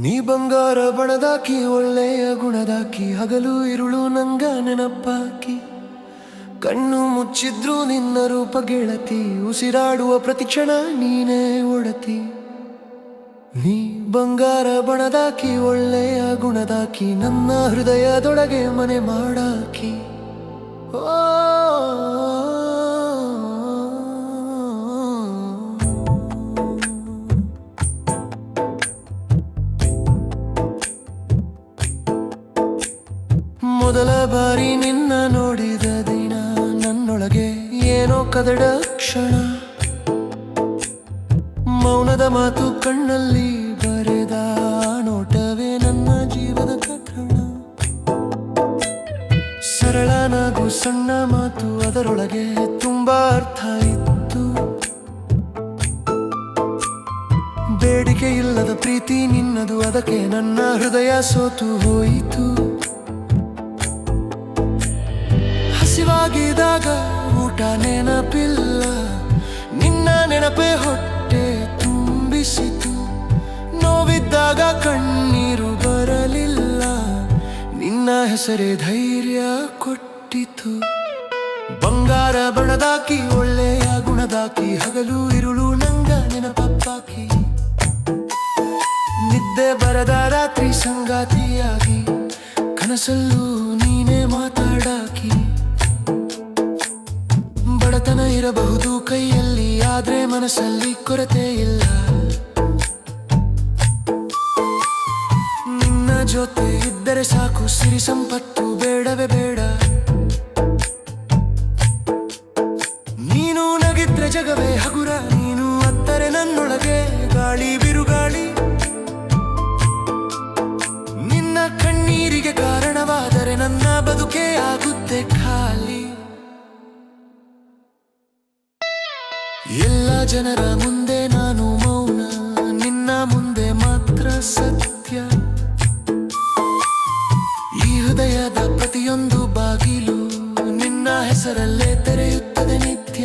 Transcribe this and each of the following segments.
ನೀ ಬಂಗಾರ ಬಣದಾಕಿ ಒಳ್ಳೆಯ ಗುಣದಾಕಿ ಹಗಲು ಇರುಳು ನಂಗ ನೆನಪಾಕಿ ಕಣ್ಣು ಮುಚ್ಚಿದ್ರು ನಿನ್ನ ರೂಪ ಗೆಳತಿ ಉಸಿರಾಡುವ ಪ್ರತಿ ಕ್ಷಣ ನೀನೇ ಒಡತಿ. ನೀ ಬಂಗಾರ ಬಣದಾಕಿ ಒಳ್ಳೆಯ ಗುಣದಾಕಿ ನನ್ನ ಹೃದಯದೊಳಗೆ ಮನೆ ಮಾಡಾಕಿ. ಮೊದಲ ಬಾರಿ ನಿನ್ನ ನೋಡಿದ ದಿನ ನನ್ನೊಳಗೆ ಏನೋ ಕದಡ ಕ್ಷಣ, ಮೌನದ ಮಾತು ಕಣ್ಣಲ್ಲಿ ಬರೆದ ನೋಟವೇ ನನ್ನ ಜೀವದ ಕಥನ. ಸರಳ ನಗು ಸಣ್ಣ ಮಾತು ಅದರೊಳಗೆ ತುಂಬಾ ಅರ್ಥ ಇತ್ತು. ಬೇಡಿಕೆ ಇಲ್ಲದ ಪ್ರೀತಿ ನಿನ್ನದು, ಅದಕ್ಕೆ ನನ್ನ ಹೃದಯ ಸೋತು ಹೋಯಿತು. ಹಸಿವಾಗಿದ್ದಾಗ ಊಟ ನೆನಪಿಲ್ಲ, ನಿನ್ನ ನೆನಪೇ ಹೊಟ್ಟೆ ತುಂಬಿಸಿತು. ನೋವಿದ್ದಾಗ ಕಣ್ಣೀರು ಬರಲಿಲ್ಲ, ನಿನ್ನ ಹೆಸರೇ ಧೈರ್ಯ ಕೊಟ್ಟಿತು. ಬಂಗಾರ ಬಣದಾಕಿ ಒಳ್ಳೆಯ ಗುಣದಾಕಿ ಹಗಲು ಇರುಳು ನಂಗ ನೆನಪಾಕಿ, ನಿದ್ದೆ ಬರದ ರಾತ್ರಿ ಸಂಗಾತಿಯಾಗಿ ಕನಸಲ್ಲೂ ನೀನೇ ಮಾತಾಡಾಕಿ. ಬಡತನ ಇರಬಹುದು ಕೈಯಲ್ಲಿ, ಆದ್ರೆ ಮನಸ್ಸಲ್ಲಿ ಕೊರತೆ ಇಲ್ಲ. ನಿನ್ನ ಜೊತೆ ಇದ್ದರೆ ಸಾಕು, ಸಿರಿ ಸಂಪತ್ತು ಬೇಡವೇ ಬೇಡ. ನೀನು ನಗಿದ್ರೆ ಜಗವೇ ಹಗುರ, ನೀನು ಅತ್ತರೆ ನನ್ನೊಳಗೆ ಗಾಳಿ ಬಿರುಗಾಳಿ. ನಿನ್ನ ಕಣ್ಣೀರಿಗೆ ಕಾರಣವಾದರೆ ನನ್ನ ಬದುಕೇ ಆಗುತ್ತೆ ಖಾಲಿ. ಎಲ್ಲ ಜನರ ಮುಂದೆ ನಾನು ಮೌನ, ನಿನ್ನ ಮುಂದೆ ಮಾತ್ರ ಸತ್ಯ. ಈ ಹೃದಯದ ಪ್ರತಿಯೊಂದು ಬಾಗಿಲು ನಿನ್ನ ಹೆಸರಲ್ಲೇ ತೆರೆಯುತ್ತದೆ ನಿತ್ಯ.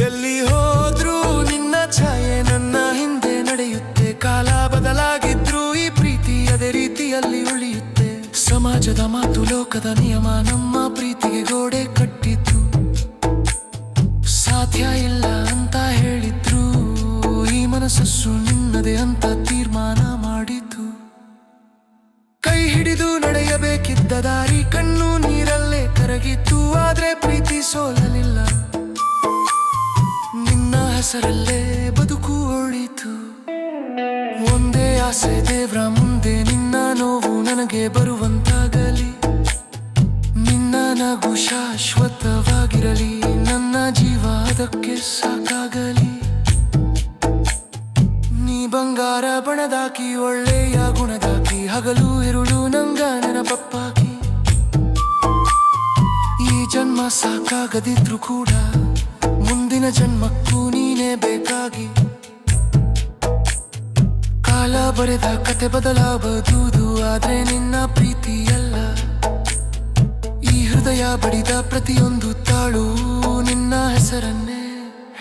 ಎಲ್ಲಿ ಹೋದ್ರೂ ನಿನ್ನ ಛಾಯೆ ನನ್ನ ಹಿಂದೆ ನಡೆಯುತ್ತೆ. ಕಾಲ ಬದಲಾಗಿದ್ರು ಈ ಪ್ರೀತಿ ಅದೇ ರೀತಿಯಲ್ಲಿ ಉಳಿಯುತ್ತೆ. ಸಮಾಜದ ಮಾತು ಲೋಕದ ನಿಯಮ ನಮ್ಮ ಪ್ರೀತಿಗೆ ಗೋಡೆ ಕಟ್ಟಿತ್ತು. ಸಾಧ್ಯ ಇಲ್ಲ ಅಂತ ಹೇಳಿದ್ರು ಈ ಮನಸ್ಸು ನಿನ್ನದೇ ಅಂತ ತೀರ್ಮಾನ ಮಾಡಿತು. ಕೈ ಹಿಡಿದು ನಡೆಯಬೇಕಿದ್ದ ದಾರಿ ಕಣ್ಣು ನೀರಲ್ಲೇ ಕರಗಿತ್ತು, ಆದ್ರೆ ಪ್ರೀತಿ ಸೋಲಲಿಲ್ಲ. ನಿನ್ನ ಹೆಸರಲ್ಲೇ ಬದುಕು ಉಳಿತು. ಒಂದೇ ಆಸೆ ದೇವ್ರ ಮುಂದೆ, ನಿನ್ನ ನೋವು ನನಗೆ ಬರುವಂತಾಗಲಿ. ನಿನ್ನ ನಗು ಶಾಶ್ವತವಾಗಿರಲಿ, ನನ್ನ ಜೀವ ಅದಕ್ಕೆ ಸಾಕಾಗಲಿ. ನೀ ಬಂಗಾರ ಬಣದಾಕಿ ಒಳ್ಳೆಯ ಗುಣದಾಕಿ ಹಗಲು ಇರುಳು ನಂಗ ನೆನಪಾಕಿ. ಈ ಜನ್ಮ ಸಾಕಾಗದಿದ್ರು ಕೂಡ ಮುಂದಿನ ಜನ್ಮಕ್ಕೂ ನೀನೇ ಬೇಕಾಗಿ. ಕಾಲ ಬರೆದ ಕತೆ ಬದಲಾಗಬಹುದು, ಆದ್ರೆ ನಿನ್ನ ಪ್ರೀತಿಯಲ್ಲ. ಈ ಹೃದಯ ಬಡಿದ ಪ್ರತಿಯೊಂದು ತಾಳು ನಿನ್ನ ಹೆಸರನ್ನೇ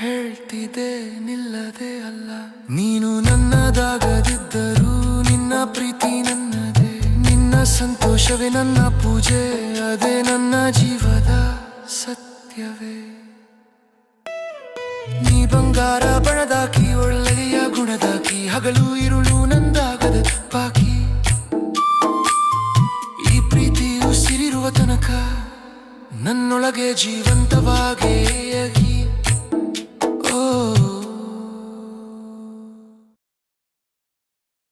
ಹೇಳ್ತಿದೆ, ನಿಲ್ಲದೆ ಅಲ್ಲ. ನೀನು ನನ್ನದಾಗದಿದ್ದರೂ ನಿನ್ನ ಪ್ರೀತಿ ನನ್ನದೇ. ನಿನ್ನ ಸಂತೋಷವೇ ನನ್ನ ಪೂಜೆ, ಅದೇ ನನ್ನ ಜೀವದ ಸತ್ಯವೇ. ನೀ ಬಂಗಾರ ಬಣದಾಕಿ ಒಳ್ಳೆಯ ಗುಣದಾಕಿ ಹಗಲು ಇರುಳು ನಂದಾಗದ ತಪ್ಪಾಕಿ. ಈ ಪ್ರೀತಿ ಉಸಿರಿರುವ ತನಕ ನನ್ನೊಳಗೆ ಜೀವಂತವಾಗಿ